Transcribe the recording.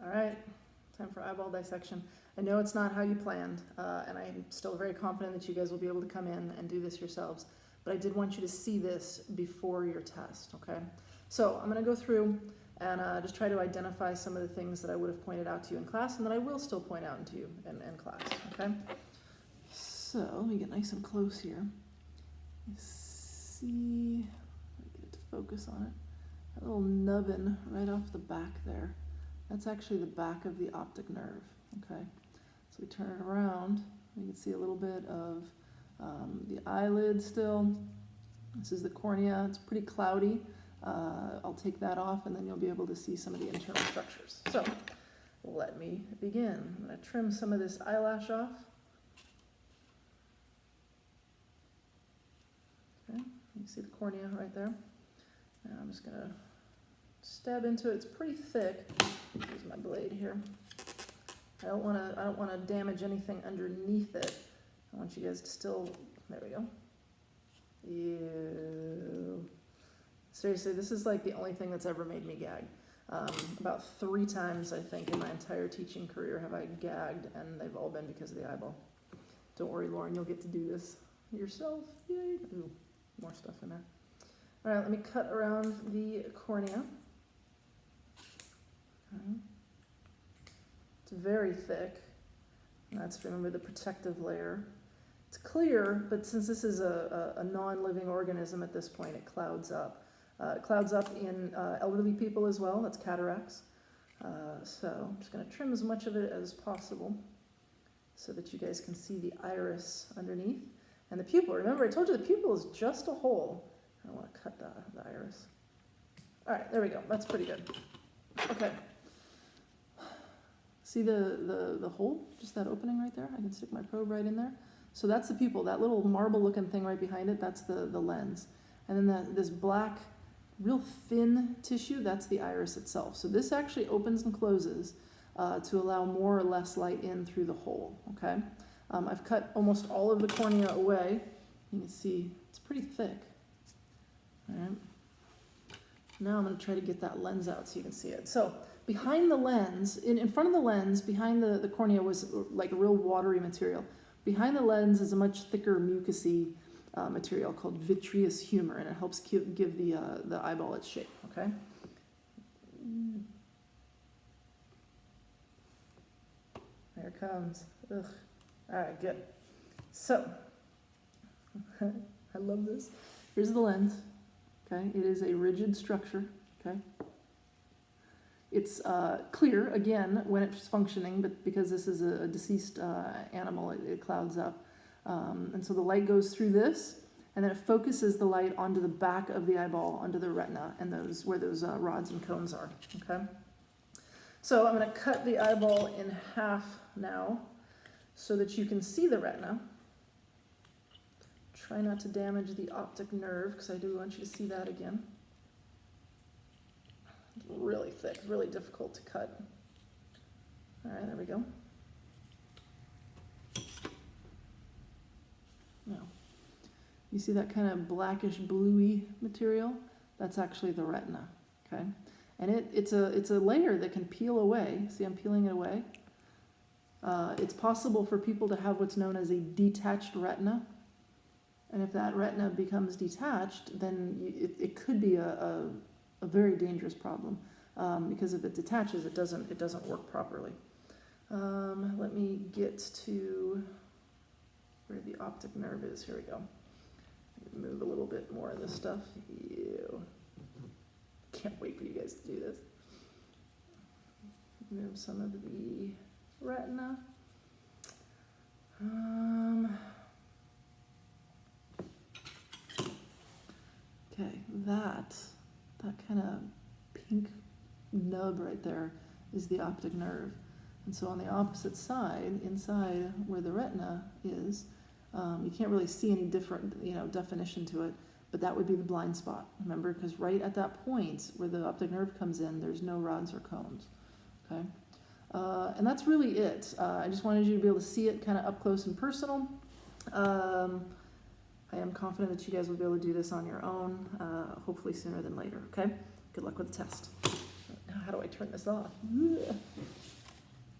All right, time for eyeball dissection. I know it's not how you planned, and I'm still very confident that you guys will be able to come in and do this yourselves, but I did want you to see this before your test, okay? So I'm gonna go through and just try to identify some of the things that I would have pointed out to you in class and that I will still point out to you in class, okay? So let me get nice and close here. You see, let me get it to focus on it. That little nubbin right off the back there. That's actually the back of the optic nerve, okay? So we turn it around, you can see a little bit of the eyelid still. This is the cornea, it's pretty cloudy. I'll take that off and then you'll be able to see some of the internal structures. So let me begin. I'm gonna trim some of this eyelash off. Okay, you see the cornea right there. Now I'm just gonna stab into it. It's pretty thick. Here's my blade here. I don't wanna damage anything underneath it. I want you guys to still, there we go. Ew. Seriously, this is like the only thing that's ever made me gag. About 3 times, I think, in my entire teaching career have I gagged, and they've all been because of the eyeball. Don't worry, Lauren, you'll get to do this yourself. Yay. Ooh, more stuff in there. All right, let me cut around the cornea. Okay. It's very thick. And that's, remember, the protective layer. It's clear, but since this is a non-living organism at this point, it clouds up. It clouds up in elderly people as well. That's cataracts. So I'm just going to trim as much of it as possible so that you guys can see the iris underneath. And the pupil, remember I told you the pupil is just a hole. I don't want to cut the iris. All right, there we go. That's pretty good. Okay. See the hole? Just that opening right there? I can stick my probe right in there. So that's the pupil. That little marble-looking thing right behind it, that's the lens. And then this black, real thin tissue, that's the iris itself. So this actually opens and closes to allow more or less light in through the hole, okay? I've cut almost all of the cornea away. You can see it's pretty thick. All right. Now I'm going to try to get that lens out so you can see it. So behind the lens, in front of the lens, behind the cornea was like a real watery material. Behind the lens is a much thicker mucousy material called vitreous humor, and it helps give the eyeball its shape, okay? There it comes. Ugh. All right, good. So, I love this. Here's the lens, okay? It is a rigid structure, okay? It's clear, again, when it's functioning, but because this is a deceased animal, it clouds up. And so the light goes through this, and then it focuses the light onto the back of the eyeball, onto the retina, and where those rods and cones are, okay? So I'm going to cut the eyeball in half now so that you can see the retina. Try not to damage the optic nerve, because I do want you to see that again. It's really thick, really difficult to cut. All right, there we go. Now, you see that kind of blackish bluey material? That's actually the retina, okay? And it's a layer that can peel away. See, I'm peeling it away. It's possible for people to have what's known as a detached retina. And if that retina becomes detached, then it could be a very dangerous problem because if it detaches, it doesn't work properly. Let me get to where the optic nerve is. Here we go. Move a little bit more of this stuff. Ew. Can't wait for you guys to do this. Move some of the retina. Okay, that kind of pink nub right there is the optic nerve. And so on the opposite side, inside where the retina is, you can't really see any different, definition to it, but that would be the blind spot. Remember, because right at that point where the optic nerve comes in, there's no rods or cones. Okay, and that's really it. I just wanted you to be able to see it kind of up close and personal. I am confident that you guys will be able to do this on your own, hopefully sooner than later. Okay, good luck with the test. Now, how do I turn this off?